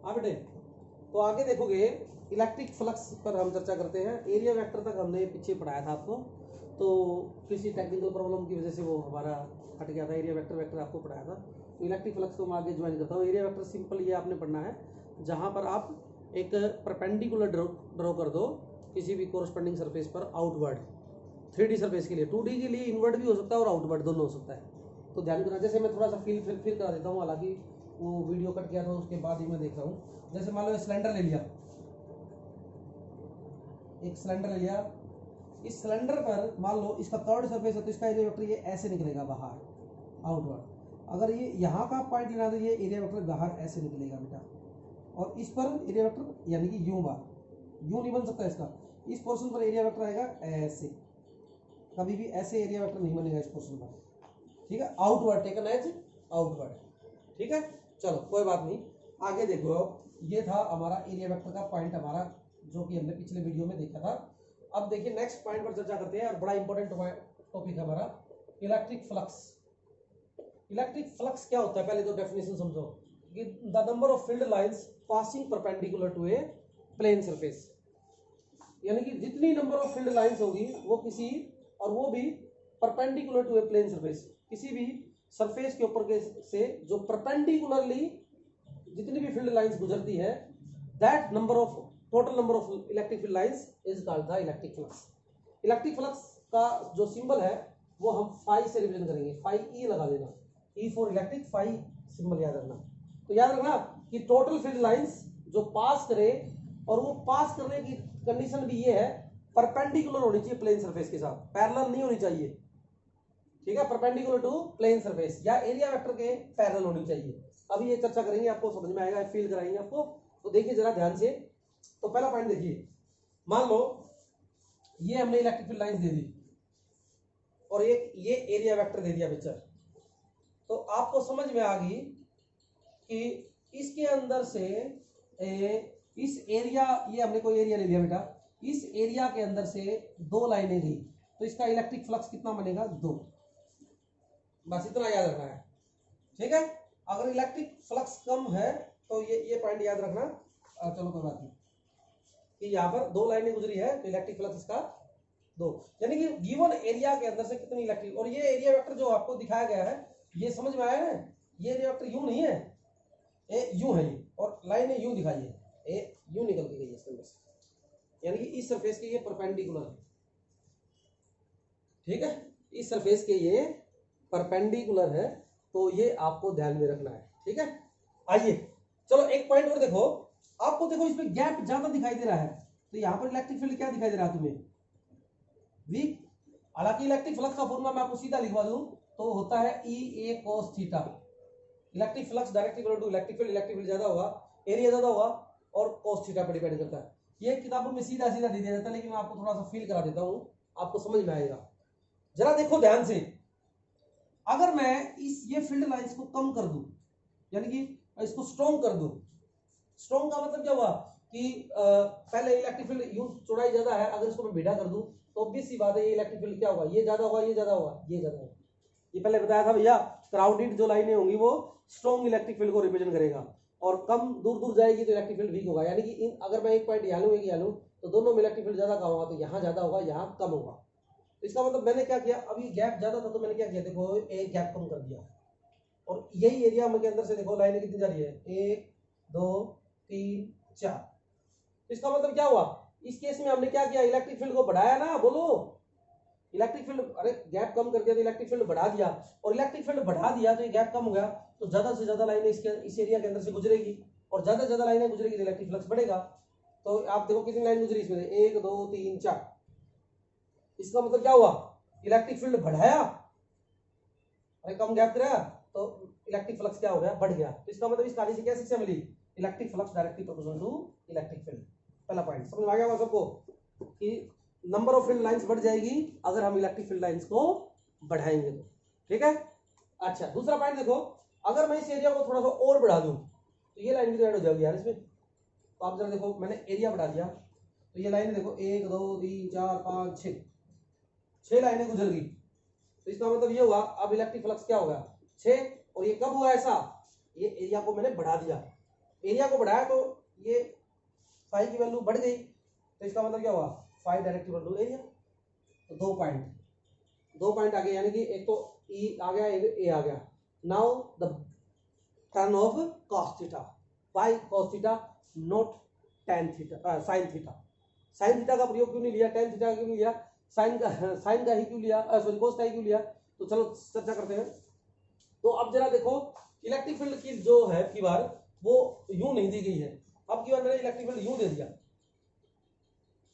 हाँ बेटे, तो आगे देखोगे इलेक्ट्रिक फ्लक्स पर हम चर्चा करते हैं। एरिया वेक्टर तक हमने पीछे पढ़ाया था आपको, तो किसी टेक्निकल प्रॉब्लम की वजह से वो हमारा हट गया था। एरिया वेक्टर आपको पढ़ाया था, तो इलेक्ट्रिक फ्लक्स को मैं आगे ज्वाइन करता हूँ। एरिया वेक्टर सिंपल ये आपने पढ़ना है, जहाँ पर आप एक परपेंडिकुलर ड्रॉ कर दो किसी भी कोरस्पेंडिंग सरफेस पर आउटवर्ड। 3D सरफेस के लिए, 2D के लिए इनवर्ड भी हो सकता है और आउटवर्ड दोनों हो सकता है। तो ध्यान करना, जैसे मैं थोड़ा सा फिर करा देता हूँ, हालांकि वो वीडियो कट किया था उसके बाद ही मैं देख रहा हूँ। जैसे मान लो सिलेंडर ले लिया, एक सिलेंडर ले लिया, इस सिलेंडर पर मान लो इसका कर्व्ड सरफेस है, तो इसका एरिया वेक्टर ये ऐसे निकलेगा बाहर आउटवर्ड। अगर ये यहाँ का पॉइंट लेना तो ये एरिया वेक्टर बाहर ऐसे निकलेगा बेटा, और इस पर एरिया वेक्टर यानी कि यूं बार यूं नहीं बन सकता इसका, इस पोर्शन पर एरिया वेक्टर आएगा ऐसे, कभी भी ऐसे एरिया वेक्टर नहीं बनेगा इस पोर्शन पर, ठीक है। आउटवर्ड टेकन एज आउटवर्ड, ठीक है। चलो कोई बात नहीं, आगे देखो। ये था हमारा एरिया वेक्टर का पॉइंट हमारा, जो कि हमने पिछले वीडियो में देखा था। अब देखिए नेक्स्ट पॉइंट पर चर्चा करते हैं, और बड़ा इंपॉर्टेंट टॉपिक है हमारा इलेक्ट्रिक फ्लक्स। इलेक्ट्रिक फ्लक्स क्या होता है, पहले तो डेफिनेशन समझो कि the number of field lines passing perpendicular to a plane surface, यानी कि जितनी नंबर ऑफ फील्ड लाइंस होगी वो किसी, और वो भी perpendicular to a plane surface, किसी भी सरफेस के ऊपर के से जो परपेंडिकुलरली जितनी भी फील्ड लाइंस गुजरती है, that number of total number of electric field lines is called the electric flux. Electric flux का जो सिंबल है वो हम फाई से रिप्रेजेंट करेंगे, फाई ई लगा देना, E for electric, phi symbol याद रखना। तो याद रखना कि टोटल फील्ड लाइंस जो पास करे, और वो पास करने की कंडीशन भी ये है परपेंडिकुलर होनी चाहिए प्लेन सरफेस के साथ, पैरेलल नहीं होनी चाहिए, ठीक है। परपेंडिकुलर टू प्लेन सरफेस या एरिया वेक्टर के पैरेलल होनी चाहिए। अभी ये चर्चा करेंगे, आपको समझ में आएगा, फील कराएंगे आपको। तो देखिए जरा ध्यान से, तो पहला पॉइंट देखिए, मान लो ये हमने इलेक्ट्रिक फील्ड लाइंस दे दी और एक ये एरिया वेक्टर दे दिया पिक्चर, तो आपको समझ में आ गई कि इसके अंदर से इस एरिया, ये हमने कोई एरिया ले लिया बेटा, इस एरिया के अंदर से दो लाइनें गई, तो इसका इलेक्ट्रिक फ्लक्स कितना बनेगा, 2। बस इतना याद रखना है, ठीक है। अगर इलेक्ट्रिक फ्लक्स कम है तो ये पॉइंट याद रखना। चलो कोई बात नहीं, कि यहाँ पर 2 लाइनें गुजरी है तो इलेक्ट्रिक फ्लक्स इसका 2, यानी कि गिवन एरिया के अंदर से कितनी इलेक्ट्रिक। और ये एरिया वेक्टर जो आपको दिखाया गया है, ये समझ में आया है, ये एरिया वेक्टर यूं नहीं है, ए यूं है ये, और लाइनें यूं दिखाई है, ए यूं निकल के गई है इसके अंदर से, यानी कि इस सरफेस के ये परपेंडिकुलर है, ठीक है। इस सरफेस के ये परपेंडिकुलर है, तो ये आपको ध्यान में रखना है, ठीक है। आइए चलो एक पॉइंट और देखो, आपको देखो इसमें गैप ज्यादा दिखाई दे रहा है, तो यहां पर इलेक्ट्रिक फील्ड क्या दिखाई दे रहा है तुम्हें, वीक। हालांकि इलेक्ट्रिक फ्लक्स का फॉर्मूला मैं आपको सीधा लिखवा दूं तो होता है E A cos theta. Electric flux directly equal to electric field, electric field ज्यादा होगा, एरिया ज्यादा होगा, और cos थीटा पर डिपेंड करता है। ये किताबों में सीधा सीधा दे दिया जाता है, लेकिन मैं आपको थोड़ा सा फील करा देता हूं, आपको समझ में आएगा। जरा देखो ध्यान से, अगर मैं ये फील्ड लाइंस को कम कर दूं, यानी कि इसको स्ट्रॉन्ग कर दूं, स्ट्रॉन्ग का मतलब क्या हुआ कि पहले इलेक्ट्रिक फील्ड यूं चौड़ाई ज्यादा है, अगर इसको मैं भिड़ा कर दूं तो ऑब्वियस सी बात है ये इलेक्ट्रिक फील्ड क्या होगा, ये ज्यादा होगा, ये ज्यादा होगा, ये ज्यादा होगा। ये पहले बताया था भैया, क्राउडेड जो लाइनें होंगी वो स्ट्रॉन्ग इलेक्ट्रिक फील्ड को रिप्रेजेंट करेगा, और कम दूर दूर जाएगी तो इलेक्ट्रिक फील्ड वीक होगा। यानी कि अगर मैं एक पॉइंट यहाँ लूँ, एक यहाँ लूँ, तो दोनों में इलेक्ट्रिक फील्ड ज्यादा का होगा, तो यहाँ ज्यादा होगा, यहाँ कम होगा। तो इसका मतलब मैंने क्या किया, अभी गैप ज्यादा था तो मैंने क्या किया, देखो एक गैप कम कर दिया, और यही एरिया के अंदर से देखो लाइनें कितनी जा रही है, 1 2 3 4। इसका मतलब क्या हुआ, इस केस में हमने क्या किया, इलेक्ट्रिक फील्ड को बढ़ाया ना, बोलो इलेक्ट्रिक फील्ड, अरे गैप कम कर दिया तो इलेक्ट्रिक फील्ड बढ़ा दिया, और इलेक्ट्रिक फील्ड बढ़ा दिया तो ये गैप कम हो गया, तो ज्यादा से ज्यादा लाइनें इस एरिया के अंदर से गुजरेगी, और ज्यादा से ज्यादा लाइनें गुजरेगी तो इलेक्ट्रिक फ्लक्स बढ़ेगा। तो आप देखो कितनी लाइन गुजरी इसमें, 1 2 3 4। इसका मतलब क्या हुआ, इलेक्ट्रिक फील्ड बढ़ाया, अरे कम गैप रहा तो इलेक्ट्रिक फ्लक्स क्या हो गया, बढ़ गया। तो इसका मतलब इस कार्य से क्या शिक्षा मिली, electric flux directly proportional to electric field. पहला पॉइंट समझ में आ गया होगा सबको कि नंबर ऑफ फील्ड लाइंस बढ़ जाएगी अगर हम इलेक्ट्रिक फील्ड लाइंस को बढ़ाएंगे तो, ठीक है। अच्छा दूसरा पॉइंट देखो, अगर मैं इस एरिया को थोड़ा सा और बढ़ा दूं तो ये लाइन भी तो ऐड हो जाएगी यार इसमें। तो आप जरा देखो, मैंने एरिया बढ़ा दिया तो ये लाइन देखो 1 2 3 4 5 6 लाइनें गुजर गई। तो इसका मतलब ये हुआ अब इलेक्ट्रिक फ्लक्स क्या होगा, 6। और ये कब हुआ ऐसा, ये एरिया को मैंने बढ़ा दिया, एरिया को बढ़ाया तो ये फाई की वैल्यू बढ़ गई, तो इसका मतलब क्या हुआ, phi directly equal to area. तो 2 पॉइंट आ गए, यानी कि एक तो ई आ गया, एक ए आ गया। Now the turn of cos theta, by cos theta not tan theta, sin theta. sin theta का प्रयोग क्यों नहीं लिया, tan थीटा क्यों नहीं लिया, sin का ही क्यों लिया, सॉरी cos का ही क्यों लिया। तो चलो चर्चा करते हैं। तो अब जरा देखो, इलेक्ट्रिक फील्ड की जो है की बार वो यूं नहीं दी गई है, अब की बार मैंने इलेक्ट्रिक फील्ड यूं दे दिया,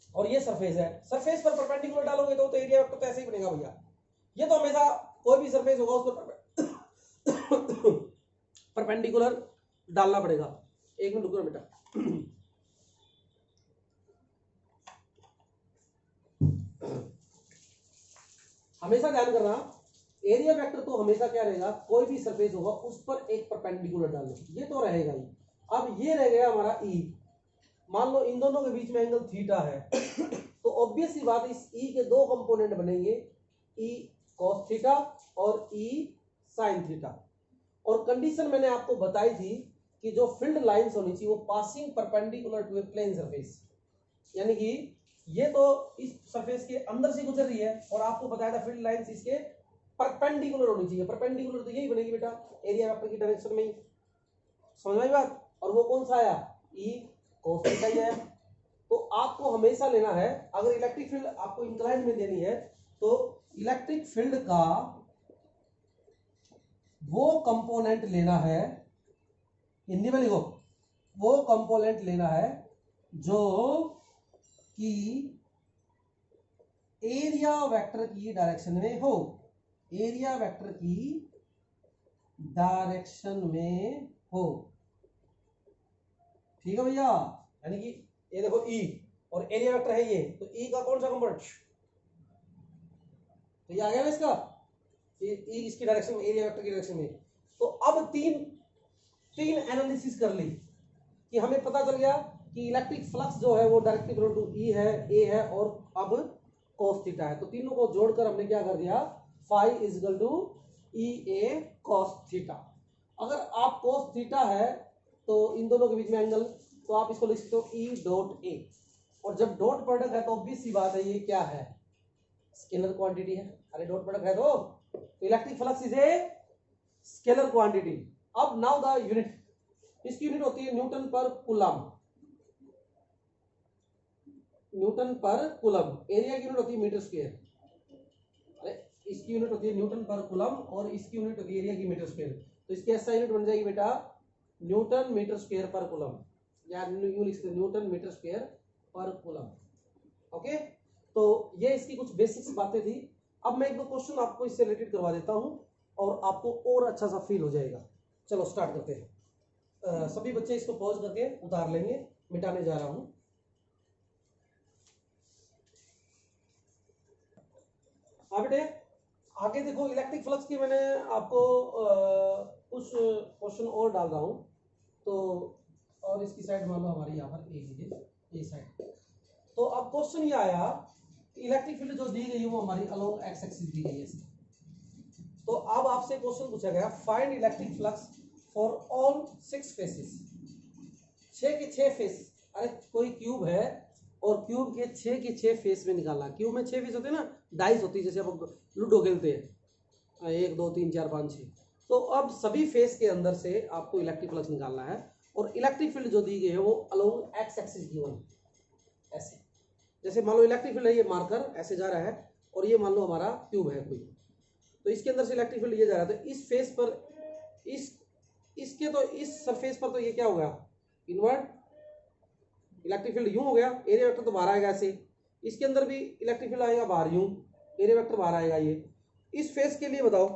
और ये सरफेस है, सरफेस पर परपेंडिकुलर डालोगे तो एरिया वेक्टर तो ऐसे ही बनेगा भैया। ये तो हमेशा कोई भी सरफेस होगा उस पर परपेंडिकुलर डालना पड़ेगा। एक मिनट रुको बेटा। हमेशा ध्यान करना, एरिया वेक्टर तो हमेशा क्या रहेगा, कोई भी सरफेस होगा उस पर एक परपेंडिकुलर डालो, ये तो रहेगा ही। अब ये रह गया हमारा ई, मान लो इन दोनों के बीच में एंगल थीटा है तो ऑब्वियस सी बात, इस ई के दो कंपोनेंट बनेंगे, ई cos थीटा और ई sin थीटा। और कंडीशन मैंने आपको बताई थी कि जो फील्ड लाइंस होनी चाहिए वो passing perpendicular to a plane surface, यानी कि ये तो इस सरफेस के अंदर से गुजर रही है, और आपको बताया था फील्ड लाइंस इसके परपेंडिकुलर होनी चाहिए। परपेंडिकुलर तो यही बनेगी बेटा एरिया वेक्टर की डायरेक्शन में ही, समझ में आई बात। और वो कौन सा आया, ई cos थीटा ही आया। तो आपको हमेशा लेना है, अगर इलेक्ट्रिक फील्ड आपको इंक्लाइन में देनी है तो इलेक्ट्रिक फील्ड का वो कंपोनेंट लेना है, हिंदी में लिखो, वो कंपोनेंट लेना है जो कि एरिया वेक्टर की डायरेक्शन में हो, एरिया वेक्टर की डायरेक्शन में हो, ठीक है भैया। यानी कि ये देखो ई और एरिया वेक्टर है ये, तो ई का कौन सा कंपोनेंट, तो ये आ गया ना इसका, ई इसकी डायरेक्शन में, एरिया वेक्टर की डायरेक्शन में। तो अब तीन एनालिसिस कर ली कि हमें पता चल गया कि इलेक्ट्रिक फ्लक्स जो है वो डायरेक्टली इक्वल टू ई है, ए है और अब cos थीटा है। तो तीनों को जोड़कर हमने क्या कर दिया, phi is equal to E A cos theta. अगर आप cos थीटा है तो इन दोनों के बीच में एंगल, तो आप इसको लिख सकते हो ई डॉट ए, और जब डॉट प्रोडक्ट है तो ऑब्वियस सी बात है ये क्या है, स्केलर क्वांटिटी है। अरे डॉट प्रोडक्ट है तो electric flux is a scalar quantity. अब नाउ द यूनिट, इसकी यूनिट होती है न्यूटन पर कूलम, न्यूटन पर कूलम। एरिया की यूनिट होती है मीटर स्क्वायर, अरे इसकी यूनिट होती है न्यूटन पर कूलम और इसकी यूनिट होती है एरिया की मीटर स्क्वायर। तो इसकी ऐसा यूनिट बन जाएगी बेटा न्यूटन मीटर स्क्वायर पर कूलम, या यूं लिख सकते हैं न्यूटन मीटर स्क्वायर पर कूलम। ओके, तो ये इसकी कुछ बेसिक्स बातें थी। अब मैं एक दो क्वेश्चन आपको इससे रिलेटेड करवा देता हूं और आपको और अच्छा सा फील हो जाएगा। चलो स्टार्ट करते हैं। सभी बच्चे इसको पॉज करके उतार लेंगे, मिटाने जा रहा हूं। हाँ बेटे, आगे देखो, इलेक्ट्रिक फ्लक्स की मैंने आपको कुछ क्वेश्चन और डाल रहा हूं। तो और इसकी साइड मान लो हमारी यहाँ पर ए लीजिए, ए साइड। तो अब क्वेश्चन ये आया, इलेक्ट्रिक फील्ड जो दी गई है वो हमारी अलोंग एक्स एक्सिस दी गई है। तो अब आपसे क्वेश्चन पूछा गया, find electric flux for all 6 faces, 6 के 6 फेस। अरे कोई क्यूब है और क्यूब के 6 के 6 फेस में निकालना। क्यूब में 6 फेस होते हैं ना, डाइस होती है, जैसे हम लूडो खेलते हैं 1 2 3 4 5 6। तो अब सभी फेस के अंदर से आपको इलेक्ट्रिक फ्लक्स निकालना है, और इलेक्ट्रिक फील्ड जो दी गई है वो अलोंग एक्स एक्सिस गिवन ऐसे। जैसे मान लो इलेक्ट्रिक फील्ड है, ये मार्कर ऐसे जा रहा है, और ये मान लो हमारा ट्यूब है कोई, तो इसके अंदर से इलेक्ट्रिक फील्ड ये जा रहा है। तो इस फेस पर, इसके तो इस सरफेस पर तो ये क्या होगा, इनवर्ट इलेक्ट्रिक फील्ड यूं हो गया, एरिया वेक्टर तो बाहर आएगा ऐसे। इसके अंदर भी इलेक्ट्रिक फील्ड आएगा बाहर यूं, एरिया वेक्टर बाहर आएगा। ये इस फेस के लिए बताओ,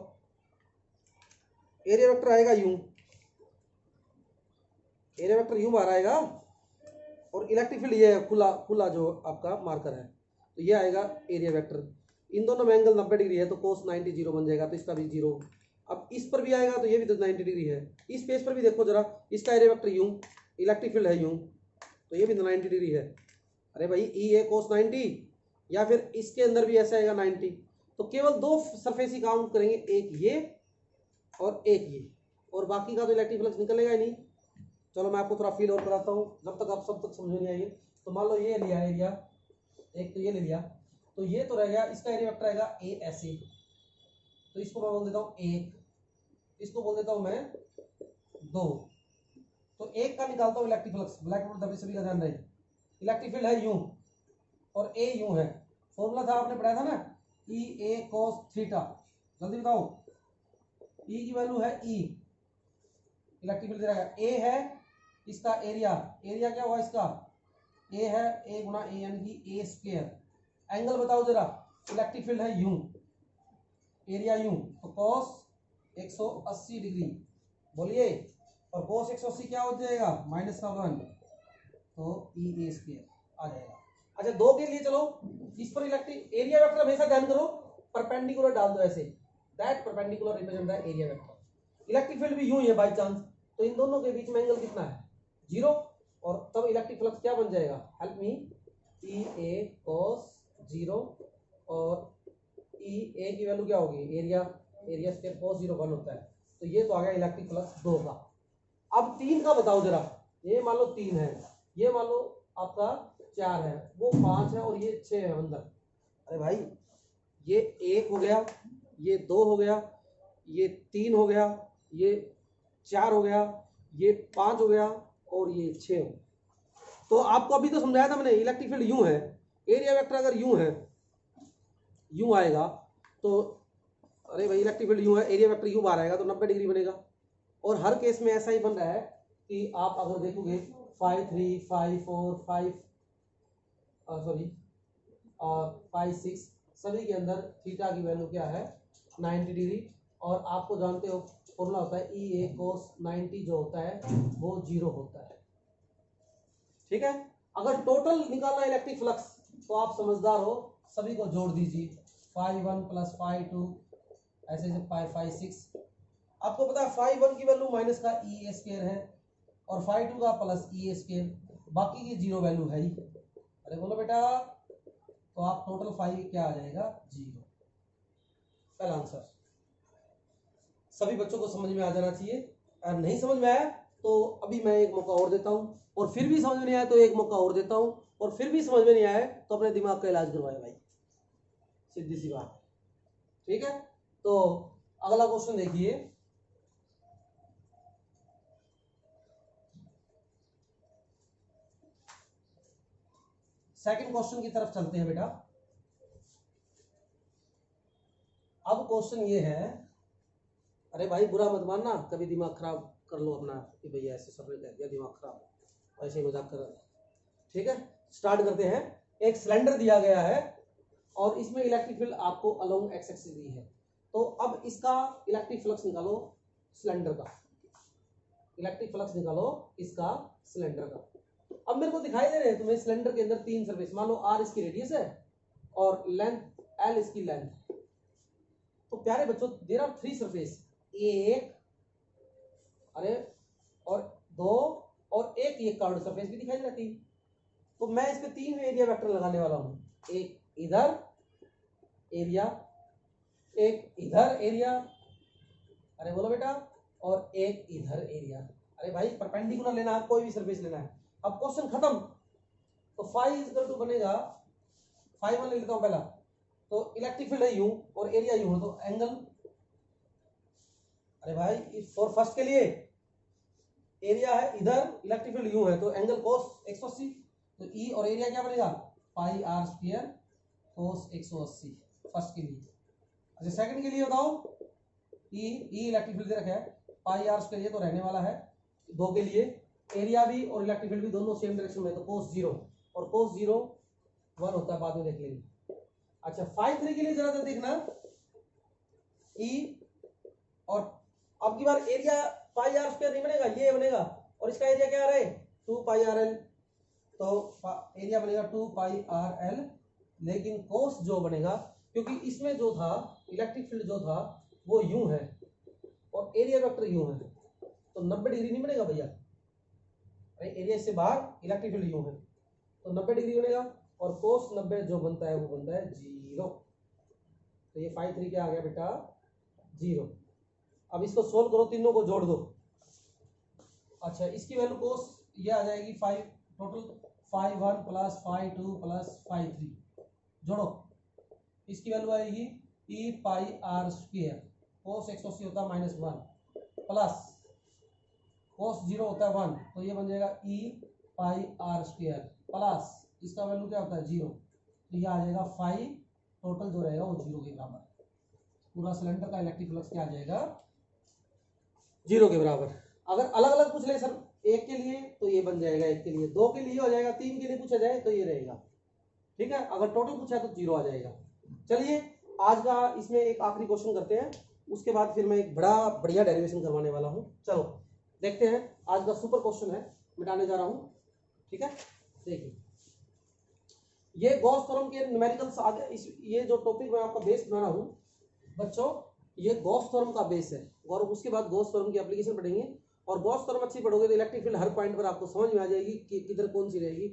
एरिया वेक्टर आएगा यूं, एरिया वेक्टर यूं बाहर आएगा, और इलेक्ट्रिक फील्ड ये खुला खुला जो आपका मार्कर है, तो ये आएगा एरिया वेक्टर। इन दोनों में एंगल 90 डिग्री है, तो cos 90 जीरो बन जाएगा, तो इसका भी जीरो। अब इस पर भी आएगा तो ये भी तो 90 डिग्री है। इस फेस पर भी देखो जरा, इसका एरिया वेक्टर यूं, इलेक्ट्रिक फील्ड है यूं, तो ये भी 90 डिग्री है। अरे भाई ई है cos 90, या फिर इसके अंदर भी ऐसा आएगा 90। तो केवल 2 सरफेस ही काउंट करेंगे, एक ये और एक ये, और बाकी का तो इलेक्ट्रिक फ्लक्स निकलेगा ही नहीं। चलो मैं आपको थोड़ा फील और कराता हूँ जब तक आप सब तक समझ नहीं आइए। तो मान लो ये लिया एरिया, एक तो ये ले लिया, तो ये तो रह गया, इसका एरिया वेक्टर रहेगा ए ऐसे, तो इसको मैं बोल देता हूँ 1, इसको बोल देता हूँ मैं 2। तो एक का निकालता हूँ इलेक्ट्रिक फ्लक्स, ब्लैक बोर्ड दबे सभी का ध्यान रहे। इलेक्ट्रिक फील्ड है यूं और ए यूं है, फॉर्मूला था आपने पढ़ाया था ना, ई ए कॉस थीटा। जल्दी बताओ, ई की वैल्यू है ई, इलेक्ट्रिक फील्ड दे रहा है, ए है इसका एरिया, एरिया क्या हुआ इसका, ए है, ए गुना ए यानी कि ए स्क्वायर। एंगल बताओ जरा, इलेक्ट्रिक फील्ड है यूं, एरिया यूं, तो कॉस 180 डिग्री, बोलिए, और cos 180 क्या हो जाएगा, -1, तो ई ए स्क्वायर आ जाएगा। अच्छा 2 के लिए चलो, इस पर इलेक्ट्रिक एरिया वेक्टर हमेशा ध्यान करो परपेंडिकुलर डाल दो ऐसे, that perpendicular represent the area vector. Electric field भी यूं ही है बाय चांस, तो इन दोनों के बीच में एंगल कितना है, 0, और तब इलेक्ट्रिक फ्लक्स क्या बन जाएगा, help me, E A cos 0 और ई ए की वैल्यू क्या होगी, एरिया, एरिया स्क्वायर cos 0 1 होता है, तो ये तो आ गया इलेक्ट्रिक फ्लक्स 2 का। अब 3 का बताओ जरा, ये मान लो 3 है, ये मान लो आपका 4 है, वो 5 है और ये 6 है अंदर। अरे भाई ये 1 हो गया, ये 2 हो गया, ये 3 हो गया, ये 4 हो गया, ये 5 हो गया और ये 6 हो। तो आपको अभी तो समझाया था मैंने, इलेक्ट्रिक फील्ड यूं है, एरिया वेक्टर अगर यूं है, यूं आएगा तो, अरे भाई इलेक्ट्रिक फील्ड यूं है, एरिया वेक्टर यूं बाहर आएगा तो 90 डिग्री बनेगा। और हर केस में ऐसा ही बन रहा है कि आप अगर देखोगे 5 3 5 4 5 सॉरी 5 6 सभी के अंदर थीटा की वैल्यू क्या है, 90 डिग्री, और आपको जानते हो फॉर्मूला होता है ई ए cos 90 जो होता है वो 0 होता है, ठीक है। अगर टोटल निकालना इलेक्ट्रिक फ्लक्स तो आप समझदार हो, सभी को जोड़ दीजिए, 5 1 + 5 2 ऐसे ऐसे 5 5 6, आपको पता है 5 1 की वैल्यू माइनस का ई ए स्क्वायर है और 5 2 का प्लस ई ए स्क्वायर, बाकी की 0 वैल्यू है ही। अरे बोलो बेटा, तो आप टोटल 5 क्या आ जाएगा, 0। पहला आंसर। सभी बच्चों को समझ में आ जाना चाहिए, अगर नहीं समझ में आया तो अभी मैं एक मौका और देता हूं, और फिर भी समझ में नहीं आया तो एक मौका और देता हूं, और फिर भी समझ में नहीं आया तो अपने दिमाग का इलाज करवाए भाई, सीधी सी बात, ठीक है। तो अगला क्वेश्चन देखिए, सेकंड क्वेश्चन की तरफ चलते हैं बेटा। अब क्वेश्चन ये है, अरे भाई बुरा मत मानना, कभी दिमाग खराब कर लो अपना कि भैया ऐसे सर ने कह दिया दिमाग खराब, ऐसे ही मजाक कर, ठीक है। स्टार्ट करते हैं। एक सिलेंडर दिया गया है और इसमें इलेक्ट्रिक फील्ड आपको अलोंग एक्स एक्सिस दी है, तो अब इसका इलेक्ट्रिक फ्लक्स निकालो सिलेंडर का, इलेक्ट्रिक फ्लक्स निकालो इसका सिलेंडर का। अब मेरे को दिखाई दे रहे हैं तुम्हें सिलेंडर के अंदर 3 सरफेस, मान लो आर इसकी रेडियस है और लेंथ एल इसकी लेंथ, तो प्यारे बच्चों देयर आर 3 सरफेस, एक, अरे और 2 और एक ये कर्व्ड सरफेस भी दिखाई देती। तो मैं इस पे 3 एरिया वेक्टर लगाने वाला हूं, एक इधर एरिया, एक इधर एरिया, अरे बोलो बेटा, और एक इधर एरिया। अरे भाई परपेंडिकुलर लेना है, कोई भी सरफेस लेना है। अब क्वेश्चन खत्म, तो फाई इक्वल टू बनेगा, फाई 1 ले लेता हूं पहला, तो इलेक्ट्रिक फील्ड है यूं और एरिया यूं, तो एंगल, अरे भाई फॉर फर्स्ट के लिए एरिया है इधर, इलेक्ट्रिक फील्ड यूं है, तो एंगल cos 180, तो ई और एरिया क्या बनेगा, पाई आर स्क्वायर cos 180 फर्स्ट के लिए। अच्छा सेकंड के लिए बताओ, ई इलेक्ट्रिक फील्ड दे रखा है, पाई आर स्क्वायर ये तो रहने वाला है। 2 के लिए एरिया भी और इलेक्ट्रिक फील्ड भी दोनों सेम डायरेक्शन में, तो cos 0 और cos 0 1 होता है, बाद में देख लेंगे। अच्छा फाई 3 के लिए जरा देखना, ई और अब की बार एरिया पाई आर स्क्वायर नहीं बनेगा, ये बनेगा, और इसका एरिया क्या आ रहा है 2 पाई आर एल, तो एरिया बनेगा 2 पाई आर एल, लेकिन कोस जो बनेगा, क्योंकि इसमें जो था इलेक्ट्रिक फील्ड जो था वो यूं है और एरिया वेक्टर यूं है, तो 90 डिग्री नहीं बनेगा भैया, एरिया से बाहर इलेक्ट्रिक फील्ड यूं है तो 90 डिग्री बनेगा, और कोस 90 जो बनता है वो बनता है 0, तो ये फाई 3 क्या आ गया बेटा 0। अब इसको सोल्व करो, तीनों को जोड़ दो, अच्छा इसकी वैल्यू कोस ये आ जाएगी 5 टोटल 5 1 प्लस 5 2 प्लस 5 3 जोड़ो इसकी वैल्यू आएगी ई पाई आर स्क्वायर कोस 180 होता है -1 प्लस कोस 0 होता है 1 तो ये बन जाएगा ई पाई आर स्क्वायर प्लस इसका वैल्यू क्या होता है 0 तो ये आ जाएगा 5 टोटल जो रहेगा वो 0 के बराबर पूरा सिलेंडर का इलेक्ट्रिक फ्लक्स क्या आ जाएगा 0 के बराबर। अगर अलग अलग पूछ ले सर एक के लिए तो ये बन जाएगा एक के लिए, दो के लिए हो जाएगा, तीन के लिए पूछा जाए तो ये रहेगा। ठीक है, अगर टोटल पूछा तो 0 आ जाएगा। चलिए आज का इसमें एक आखिरी क्वेश्चन करते हैं, उसके बाद फिर मैं एक बड़ा बढ़िया डेरिवेशन करवाने वाला हूँ। चलो देखते हैं, आज का सुपर क्वेश्चन है, मिटाने जा रहा हूँ। ठीक है, देखिए ये गॉस थ्योरम के न्यूमेरिकल्स आगे ये जो टॉपिक मैं आपका बेस बना रहा हूँ बच्चों, ये गॉस थ्योरम का बेस है और उसके बाद गॉस थ्योरम की एप्लीकेशन पढ़ेंगे। और गॉस थ्योरम अच्छी पढ़ोगे तो इलेक्ट्रिक फील्ड हर पॉइंट पर आपको समझ में आ जाएगी कि किधर कौन सी रहेगी,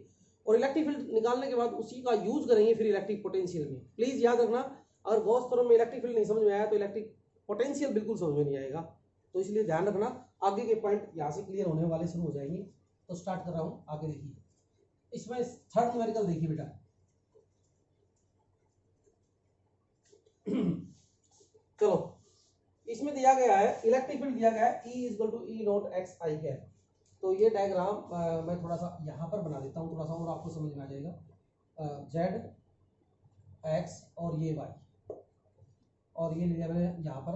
और इलेक्ट्रिक फील्ड निकालने के बाद उसी का यूज करेंगे फिर इलेक्ट्रिक पोटेंशियल में। प्लीज याद रखना, अगर गॉस थ्योरम में इलेक्ट्रिक फील्ड नहीं समझ में आया तो इलेक्ट्रिक पोटेंशियल बिल्कुल समझ में नहीं आएगा, तो इसलिए ध्यान रखना। आगे के पॉइंट यहाँ से क्लियर होने वाले शुरू हो जाएंगे। तो स्टार्ट कर रहा हूँ, आगे देखिए। इसमें थर्ड न्यूमेरिकल देखिए बेटा। चलो इसमें दिया गया है इलेक्ट्रिक फील्ड दिया गया है E = E not x I cap. तो ये डायग्राम मैं थोड़ा सा यहाँ पर बना देता हूँ, थोड़ा सा और आपको समझ में आ जाएगा। जेड एक्स और ये वाई, और ये लिया मैंने यहाँ पर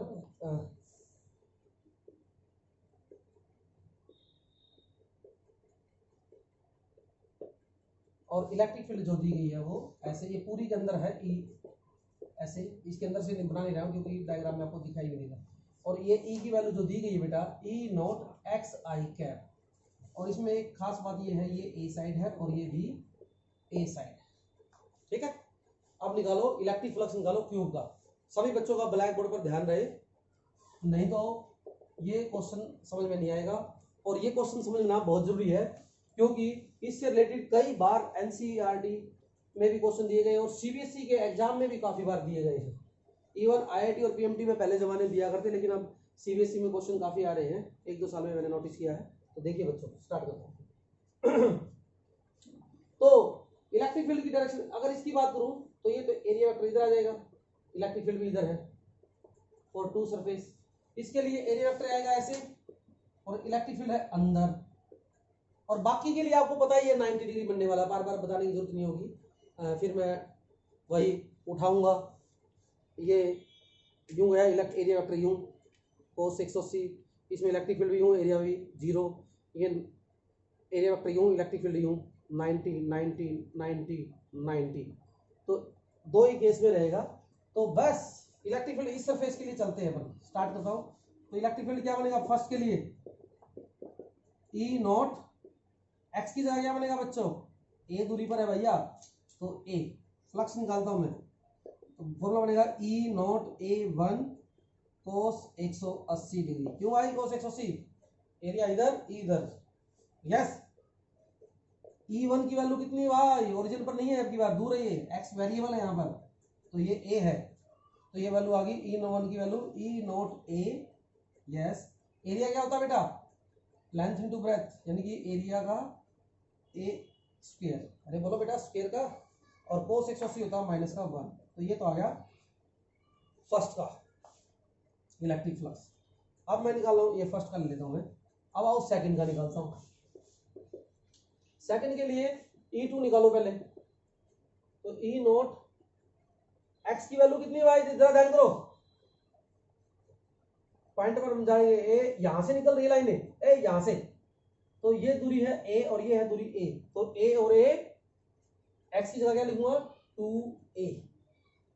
और इलेक्ट्रिक फील्ड जो दी गई है वो ऐसे ये पूरी के अंदर है E, ऐसे इसके अंदर से बना नहीं रहा हूँ क्योंकि डायग्राम में आपको दिखाई नहीं देगा। और ये E की वैल्यू जो दी गई है बेटा E not x I cap, और इसमें एक खास बात ये है, ये ए साइड है और ये भी ए साइड है। ठीक है, अब निकालो इलेक्ट्रिक फ्लक्स, निकालो क्यूब का। सभी बच्चों का ब्लैक बोर्ड पर ध्यान रहे, नहीं तो ये क्वेश्चन समझ में नहीं आएगा। और ये क्वेश्चन समझना बहुत जरूरी है क्योंकि इससे रिलेटेड कई बार एनसीईआरटी में भी क्वेश्चन दिए गए और सीबीएसई के एग्जाम में भी काफी बार दिए गए हैं। इवन आईआईटी और पीएमटी में पहले जमाने में दिया करते, लेकिन अब सीबीएसई में क्वेश्चन काफी आ रहे हैं, 1-2 साल में मैंने नोटिस किया है। तो देखिए बच्चों, स्टार्ट करता हूँ। तो इलेक्ट्रिक फील्ड की डायरेक्शन अगर इसकी बात करूं तो ये तो एरिया वेक्टर इधर आ जाएगा, इलेक्ट्रिक फील्ड भी इधर है और टू सरफेस, इसके लिए एरिया वेक्टर आएगा ऐसे, और इलेक्ट्रिक फील्ड है अंदर। और बाकी के लिए आपको पता है ये 90 डिग्री बनने वाला, बार बार बताने की जरूरत नहीं होगी। फिर मैं वही उठाऊंगा, ये यूं गया एरिया वेक्टर यूं cos 180, इसमें इलेक्ट्रिक फील्ड भी यूं, एरिया भी 0, ये एरिया वेक्टर यूं, इलेक्ट्रिक फील्ड यूं 90 90 90 90, तो दो ही केस में रहेगा। तो बस इलेक्ट्रिक फील्ड इस सरफेस के लिए चलते हैं अपन, स्टार्ट करता हूं। तो इलेक्ट्रिक फील्ड क्या बनेगा फर्स्ट के लिए E नॉट एक्स की जगह क्या बनेगा बच्चों, ए दूरी पर है भैया तो ए, फ्लक्स निकालता हूं मैं, तो फॉर्मूला बनेगा E not A1 cos 180 degree. क्यों आई cos 180, एरिया इधर इधर, यस। E1 की वैल्यू कितनी भाई, ओरिजिन पर नहीं है, अब की बार दूर है, ये x वेरिएबल है यहाँ पर, तो ये a है, तो ये वैल्यू आ गई E1 की value E not A, yes. Area क्या होता है बेटा, लेंथ इनटू ब्रेथ, यानी कि एरिया का a स्क्वायर, अरे बोलो बेटा स्क्वायर का, और cos 180 होता है -1, तो ये तो आ गया फर्स्ट का इलेक्ट्रिक फ्लक्स। अब मैं निकाल रहा हूँ, ये फर्स्ट का ले लेता हूँ मैं। अब आओ सेकंड का निकालता हूँ। सेकंड के लिए E2 निकालो पहले, तो E नॉट x की वैल्यू कितनी है भाई, जरा ध्यान करो, पॉइंट पर हम जाएंगे, ए यहां से निकल रही है लाइन, ए यहां से, तो ये दूरी है a और ये है दूरी a, तो a और a, x की जगह क्या लिखूंगा 2a।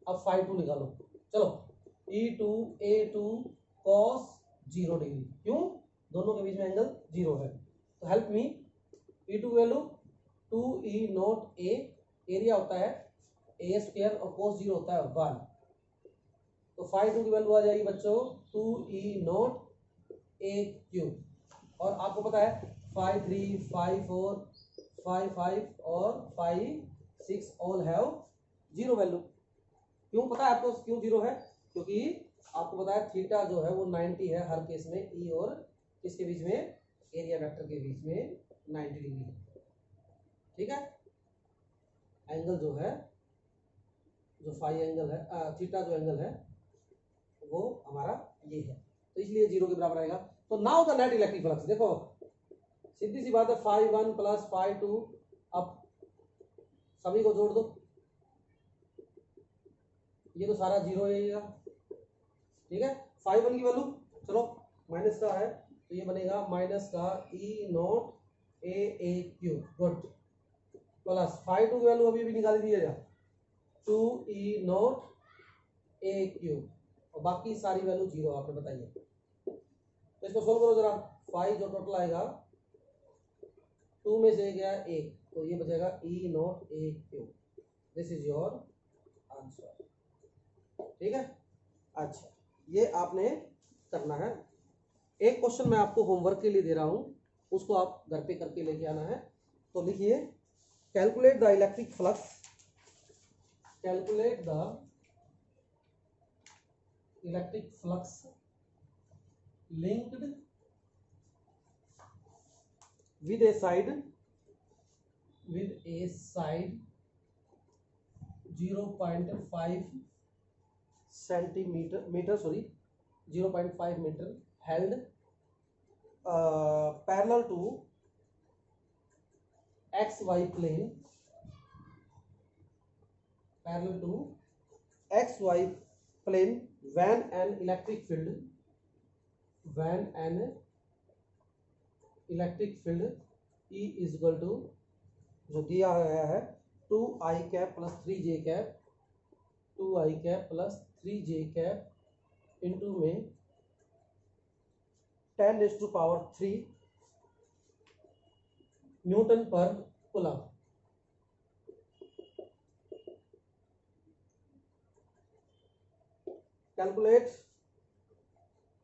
अब 5 2 निकालो, चलो E2 A2 cos 0 डिग्री, क्यों, दोनों के बीच में एंगल 0 है, तो help me. E2 value 2E not A, area होता है a स्क्वायर और cos 0 होता है 1, तो 5 2 की वैल्यू आ जाएगी बच्चों 2E नॉट A क्यूब। और आपको पता है 5 3 5 4 5 5 और 5 6 ऑल हैव 0 वैल्यू। क्यों पता है आपको क्यों 0 है, क्योंकि आपको पता है थीटा जो है वो 90 है हर केस में, E और इसके बीच में एरिया वेक्टर के बीच में 90 डिग्री है। ठीक है, एंगल जो है, जो फाई एंगल है, थीटा जो एंगल है वो हमारा ये है, तो इसलिए 0 के बराबर आएगा। तो now the net electric flux, देखो सीधी सी बात है, फाई 1 प्लस फाई 2, अब सभी को जोड़ दो, ये तो सारा 0 है। ठीक है, फाई 1 की वैल्यू चलो माइनस का है, तो ये बनेगा माइनस का E naught a cube, good, plus phi 2 की वैल्यू अभी भी निकाल दीजिएगा, 2 ई नॉट ए क्यूब, और बाकी सारी वैल्यू 0 आपने बताइए। तो इसको सोल्व करो जरा, फाई जो टोटल आएगा 2 में से गया 1, तो ये बचेगा E naught a cube, this is your answer. ठीक है, अच्छा ये आपने करना है। एक क्वेश्चन मैं आपको होमवर्क के लिए दे रहा हूं, उसको आप घर पे करके लेके आना है। तो लिखिए, calculate the electric flux, calculate the electric flux linked with a side 0.5 centimeter, sorry 0.5 meter held parallel to xy plane, when an electric field E is equal to, जो दिया गया है 2i cap plus 3j cap, 2i cap plus 3j cap into में 10⁻³ newton पर coulomb. Calculate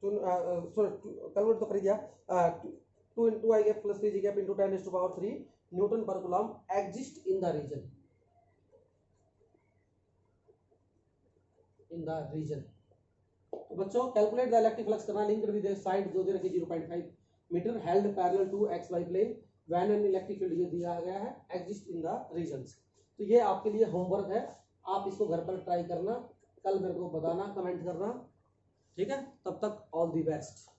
calculate तो कर दिया, 2 i cap plus 3j cap into 10⁻³ newton पर coulomb exist in the region. तो बच्चों कैलकुलेट द इलेक्ट्रिक फ्लक्स करना, linked with side जो दे रखी 0.5 metre held parallel to xy plane when an electric field, ये दिया गया है एग्जिस्ट इन द रीजन्स। तो ये आपके लिए होमवर्क है, आप इसको घर पर ट्राई करना, कल मेरे को बताना, कमेंट करना। ठीक है, तब तक ऑल दी बेस्ट।